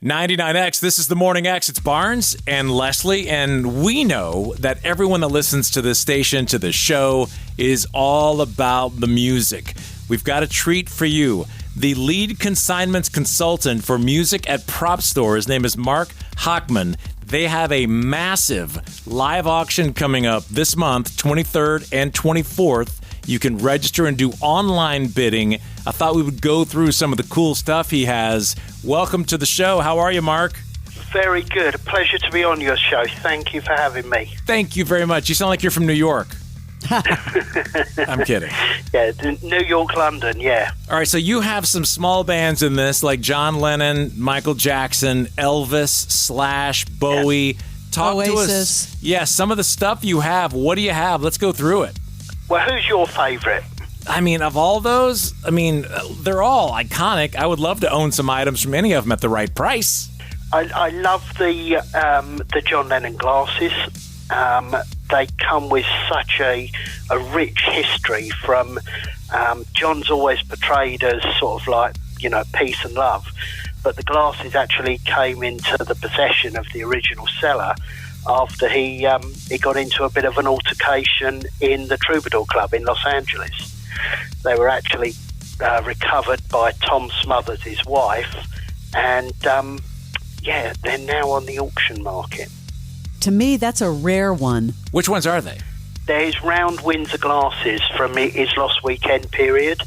99X, this is the Morning X. It's Barnes and Leslie, and we know that everyone that listens to this station, to this show, is all about the music. We've got a treat for you. The lead consignments consultant for music at Prop Store, his name is Mark Hochman. They have a massive live auction coming up this month, 23rd and 24th. You can register and do online bidding. I thought we would go through some of the cool stuff he has. Welcome to the show. How are you, Mark? Very good. A pleasure to be on your show. Thank you for having me. Thank you very much. You sound like you're from New York. I'm kidding. Yeah, New York, London, yeah. All right, so you have some small bands in this, like John Lennon, Michael Jackson, Elvis, Slash, Bowie. Yeah. Talk Oasis. to us. Yeah, some of the stuff you have. What do you have? Let's go through it. Well, who's your favorite? I mean, of all those, they're all iconic. I would love to own some items from any of them at the right price. I love the John Lennon glasses. They come with such a rich history from John's always portrayed as sort of like, peace and love. But the glasses actually came into the possession of the original seller after he got into a bit of an altercation in the Troubadour Club in Los Angeles. They were actually recovered by Tom Smothers, his wife, and they're now on the auction market. To me, that's a rare one. Which ones are they? There's round Windsor glasses from his Lost Weekend period.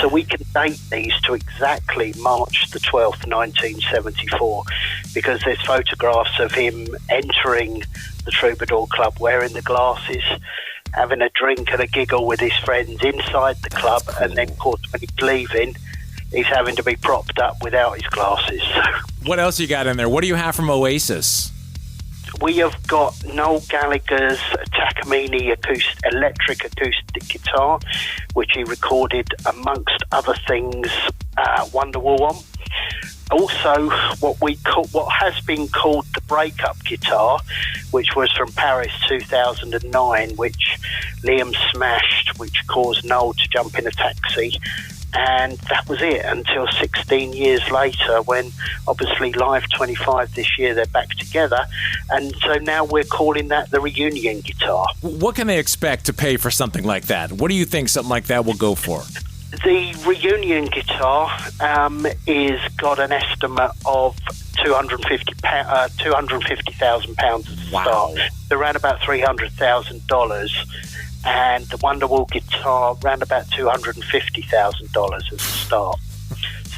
So we can date these to exactly March the 12th, 1974, because there's photographs of him entering the Troubadour Club wearing the glasses, having a drink and a giggle with his friends inside the club, and then, of course, when he's leaving, he's having to be propped up without his glasses. What else you got in there? What do you have from Oasis? We have got Noel Gallagher's Takamine electric acoustic guitar, which he recorded, amongst other things, Wonderwall on. Also, what has been called the breakup guitar, which was from Paris 2009, which Liam smashed, which caused Noel to jump in a taxi. And that was it until 16 years later, when obviously Live 25 this year, they're back together. And so now we're calling that the reunion guitar. What can they expect to pay for something like that? What do you think something like that will go for? The reunion guitar is got an estimate of £250,000 Wow. start. They're around about $300,000. And the Wonderwall guitar around about $250,000 as a start.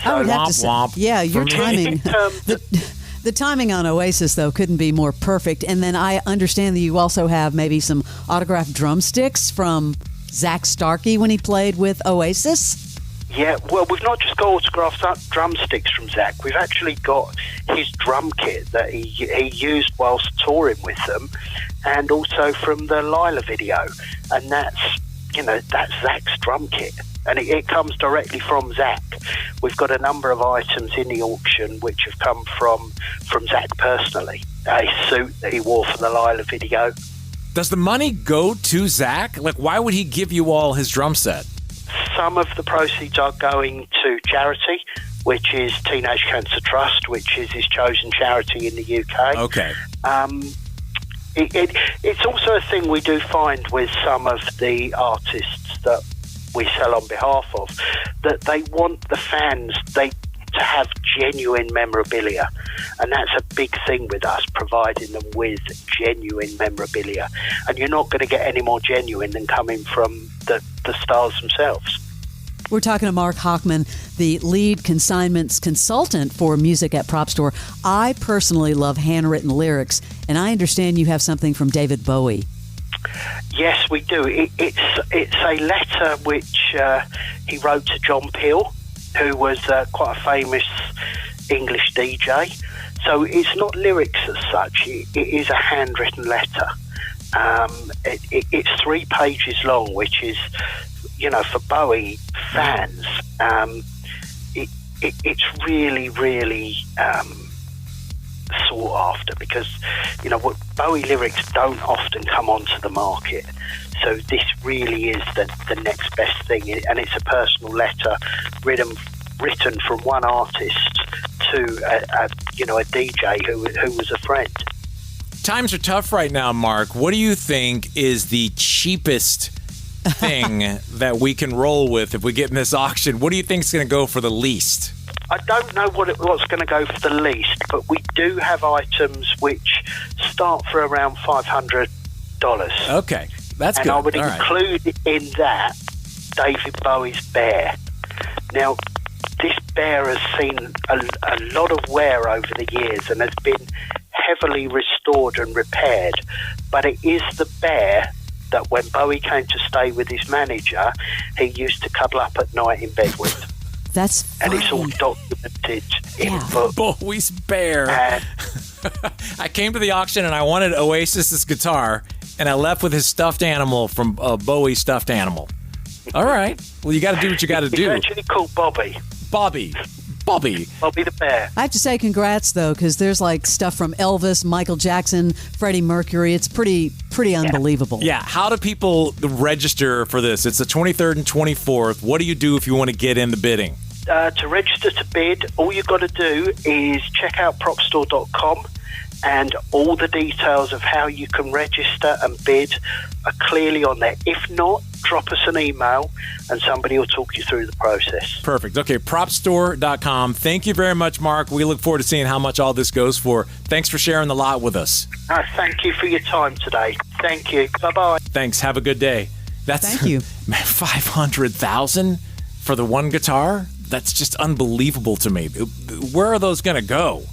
I would have to say, yeah, your timing. The timing on Oasis, though, couldn't be more perfect. And then I understand that you also have maybe some autographed drumsticks from Zach Starkey when he played with Oasis. Yeah, well, we've not just got autographed drumsticks from Zach. We've actually got his drum kit that he used whilst touring with them, and also from the Lila video. And that's Zach's drum kit. And it comes directly from Zach. We've got a number of items in the auction which have come from Zach personally. A suit that he wore for the Lila video. Does the money go to Zach? Like, why would he give you all his drum set? Some of the proceeds are going to charity, which is Teenage Cancer Trust, which is his chosen charity in the UK. Okay. It's also a thing we do find with some of the artists that we sell on behalf of, that they want the fans to have genuine memorabilia, and that's a big thing with us, providing them with genuine memorabilia. And you're not going to get any more genuine than coming from the stars themselves. We're talking to Mark Hochman, the lead consignments consultant for music at Prop Store. I personally love handwritten lyrics, and I understand you have something from David Bowie. Yes, we do. It's a letter which he wrote to John Peel, who was quite a famous English DJ. So it's not lyrics as such. It is a handwritten letter. It's 3 pages long, which is, for Bowie fans, it's really, really sought after, because what Bowie lyrics don't often come onto the market. So this really is the next best thing, and it's a personal letter written from one artist to a DJ who was a friend. Times are tough right now, Mark. What do you think is the cheapest thing that we can roll with if we get in this auction? What do you think is going to go for the least? I don't know what's going to go for the least, but we do have items which start for around $500. Okay, that's good. And I would include in that David Bowie's bear. Now, this bear has seen a lot of wear over the years and has been heavily restored and repaired, but it is the bear that when Bowie came to stay with his manager, he used to cuddle up at night in bed with. That's funny. And it's all documented in books. Bowie's bear. I came to the auction and I wanted Oasis's guitar, and I left with his stuffed animal from Bowie's stuffed animal. All right. Well, you got to do what you got to do. It's actually called Bobby. Bobby the bear. I have to say congrats, though, because there's like stuff from Elvis, Michael Jackson, Freddie Mercury. It's pretty unbelievable. Yeah. How do people register for this? It's the 23rd and 24th. What do you do if you want to get in the bidding? To register to bid, all you've got to do is check out propstore.com, and all the details of how you can register and bid are clearly on there. If not, drop us an email and somebody will talk you through the process. Perfect. Okay, propstore.com. Thank you very much, Mark. We look forward to seeing how much all this goes for. Thanks for sharing the lot with us. Thank you for your time today. Thank you. Bye-bye. Thanks. Have a good day. Thank you. Man, $500,000 for the one guitar? That's just unbelievable to me. Where are those going to go?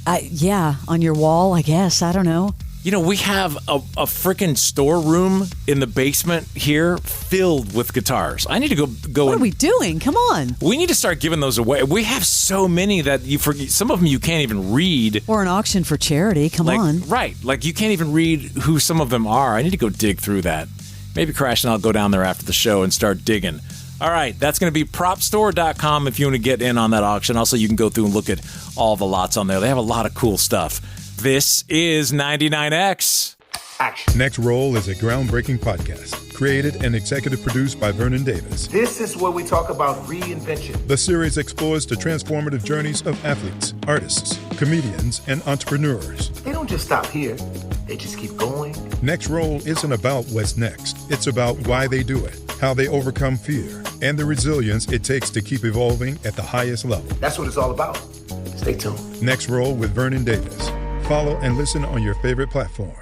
On your wall, I guess. I don't know. You know, we have a freaking storeroom in the basement here filled with guitars. I need to go. What are we doing? Come on. We need to start giving those away. We have so many that you forget. Some of them you can't even read. Or an auction for charity. Come on. Right. Like you can't even read who some of them are. I need to go dig through that. Maybe Crash and I'll go down there after the show and start digging. All right, that's going to be propstore.com if you want to get in on that auction. Also, you can go through and look at all the lots on there. They have a lot of cool stuff. This is 99X. Action. Next Roll is a groundbreaking podcast created and executive produced by Vernon Davis. This is where we talk about reinvention. The series explores the transformative journeys of athletes, artists, comedians, and entrepreneurs. They don't just stop here. They just keep going. Next Roll isn't about what's next. It's about why they do it, how they overcome fear, and the resilience it takes to keep evolving at the highest level. That's what it's all about. Stay tuned. Next Roll with Vernon Davis. Follow and listen on your favorite platform.